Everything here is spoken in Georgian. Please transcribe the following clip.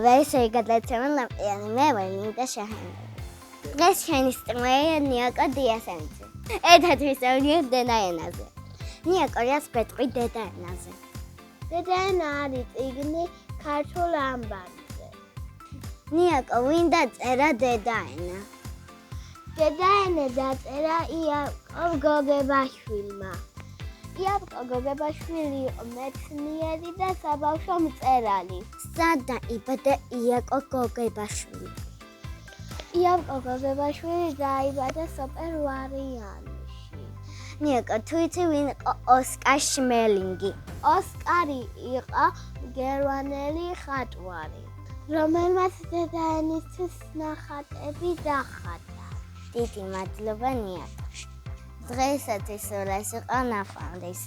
ვეშე გადაცემა ლაპიანი მე ვარ ნინდა შაჰანოვი. დღეს შენი სტუმარია ნიაკო დიასენცი. ერთადერთი საუნია დედაენაზე. ნიაკო რას პეტყვი დედაენაზე. დედაენა არის წიგნი ქართულ ამბებზე. ნიაკო ვინ დაწერა დედაენა? დედაენა დაწერა იაკობ გოგებაშვილმა. იაკობ გოგებაშვილი იყო მეცნიერი და საბავშვო მწერალი. სად დაიბადა იაკობ გოგებაშვილი? იაკობ გოგებაშვილი დაიბადა სუპერვარიანში. ნიაკო თუ იცი ვინ იყო ოსკარ შმელინგი? ოსკარი იყო გერმანელი ხატვარი, რომელმაც დედაენისთვის ნახატები დახატა. დიდი მადლობა ნიაკო. დღეისათვის სულ ეს იყო ნახვამდის.